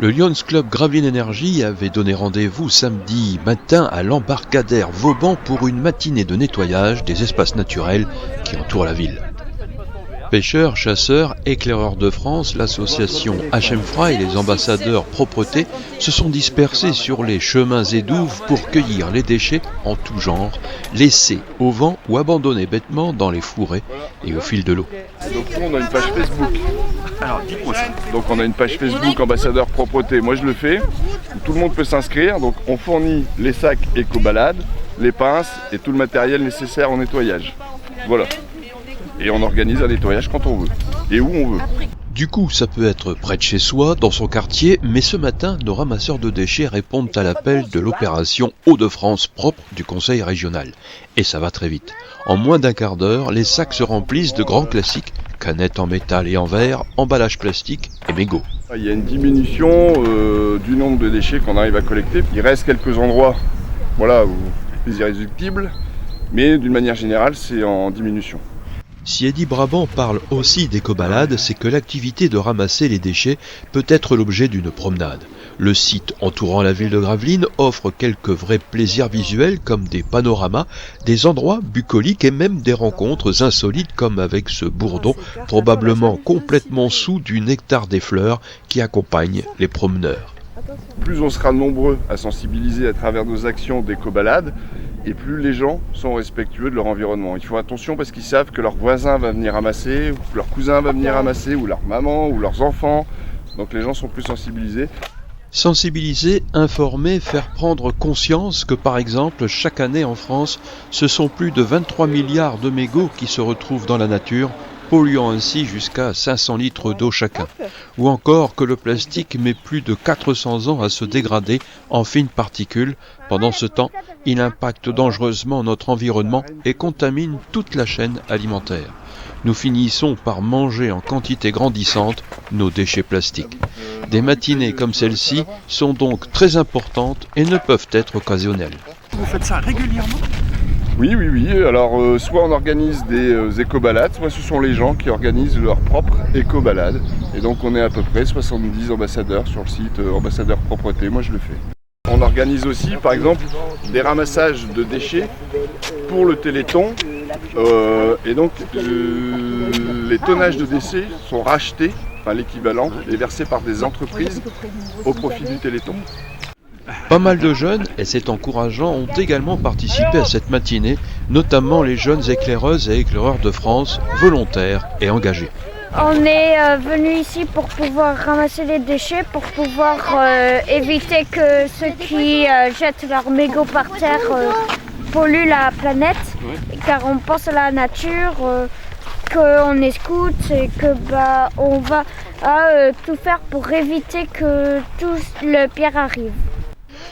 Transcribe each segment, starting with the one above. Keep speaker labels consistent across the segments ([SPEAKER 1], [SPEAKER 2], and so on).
[SPEAKER 1] Le Lions Club Gravelines Énergie avait donné rendez-vous samedi matin à l'embarcadère Vauban pour une matinée de nettoyage des espaces naturels qui entourent la ville. Pêcheurs, chasseurs, éclaireurs de France, l'association HMFRA et les ambassadeurs Propreté se sont dispersés sur les chemins et douves pour cueillir les déchets en tout genre, laissés au vent ou abandonnés bêtement dans les fourrés et au fil de l'eau.
[SPEAKER 2] Donc nous, on a une page Facebook. Alors dites-moi ça. Donc on a une page Facebook ambassadeur Propreté. Moi je le fais. Tout le monde peut s'inscrire. Donc on fournit les sacs éco-balades, les pinces et tout le matériel nécessaire au nettoyage. Voilà. Et on organise un nettoyage quand on veut et où on veut.
[SPEAKER 1] Du coup, ça peut être près de chez soi, dans son quartier, mais ce matin, nos ramasseurs de déchets répondent à l'appel de l'opération Hauts-de-France propre du Conseil régional. Et ça va très vite. En moins d'un quart d'heure, les sacs se remplissent de grands classiques, canettes en métal et en verre, emballages plastiques et mégots.
[SPEAKER 2] Il y a une diminution du nombre de déchets qu'on arrive à collecter. Il reste quelques endroits où c'est irréductible, mais d'une manière générale, c'est en diminution.
[SPEAKER 1] Si Eddy Brabant parle aussi d'éco-balade, c'est que l'activité de ramasser les déchets peut être l'objet d'une promenade. Le site entourant la ville de Gravelines offre quelques vrais plaisirs visuels comme des panoramas, des endroits bucoliques et même des rencontres insolites comme avec ce bourdon probablement complètement saoul du nectar des fleurs qui accompagne les promeneurs.
[SPEAKER 2] Plus on sera nombreux à sensibiliser à travers nos actions d'éco-balade, et plus les gens sont respectueux de leur environnement. Ils font attention parce qu'ils savent que leur voisin va venir ramasser, ou que leur cousin va venir ramasser, ou leur maman, ou leurs enfants. Donc les gens sont plus sensibilisés.
[SPEAKER 1] Sensibiliser, informer, faire prendre conscience que par exemple chaque année en France, ce sont plus de 23 milliards de mégots qui se retrouvent dans la nature, polluant ainsi jusqu'à 500 litres d'eau chacun. Ou encore que le plastique met plus de 400 ans à se dégrader en fines particules. Pendant ce temps, il impacte dangereusement notre environnement et contamine toute la chaîne alimentaire. Nous finissons par manger en quantité grandissante nos déchets plastiques. Des matinées comme celle-ci sont donc très importantes et ne peuvent être occasionnelles.
[SPEAKER 3] Vous faites ça régulièrement ?
[SPEAKER 2] Oui. Alors, soit on organise des éco-balades, soit ce sont les gens qui organisent leur propre éco-balade. Et donc, on est à peu près 70 ambassadeurs sur le site ambassadeur Propreté. Moi, je le fais. On organise aussi, par exemple, des ramassages de déchets pour le Téléthon. Et donc, les tonnages de déchets sont rachetés, l'équivalent, et versés par des entreprises au profit du Téléthon.
[SPEAKER 1] Pas mal de jeunes, et c'est encourageant, ont également participé à cette matinée, notamment les jeunes éclaireuses et éclaireurs de France, volontaires et engagés.
[SPEAKER 4] On est venu ici pour pouvoir ramasser les déchets, pour pouvoir éviter que ceux qui jettent leurs mégots par terre polluent la planète, car on pense à la nature, qu'on est scout et que on va tout faire pour éviter que tout le pire arrive.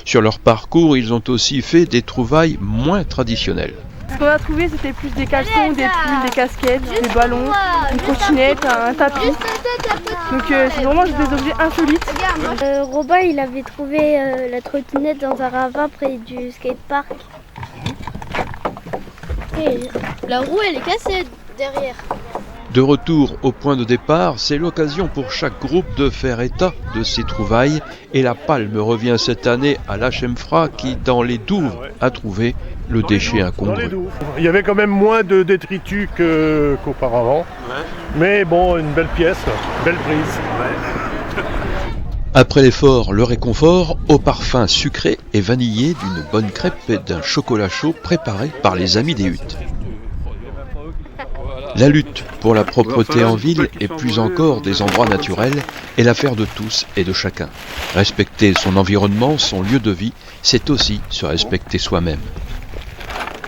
[SPEAKER 1] Sur leur parcours, ils ont aussi fait des trouvailles moins traditionnelles.
[SPEAKER 5] Ce qu'on a trouvé, c'était plus des caleçons, des pulls, des casquettes, des ballons, une trottinette, un tapis. Donc c'est vraiment des objets insolites.
[SPEAKER 4] Robin, il avait trouvé la trottinette dans un ravin près du skatepark.
[SPEAKER 6] Et la roue, elle est cassée derrière.
[SPEAKER 1] De retour au point de départ, c'est l'occasion pour chaque groupe de faire état de ses trouvailles et la palme revient cette année à l'HMFRA qui, dans les douves, a trouvé le déchet incongru.
[SPEAKER 7] Il y avait quand même moins de détritus qu'auparavant, mais bon, une belle pièce, belle prise.
[SPEAKER 1] Après l'effort, le réconfort, au parfum sucré et vanillé d'une bonne crêpe et d'un chocolat chaud préparé par les amis des huttes. La lutte pour la propreté en ville et plus encore des endroits naturels est l'affaire de tous et de chacun. Respecter son environnement, son lieu de vie, c'est aussi se respecter soi-même.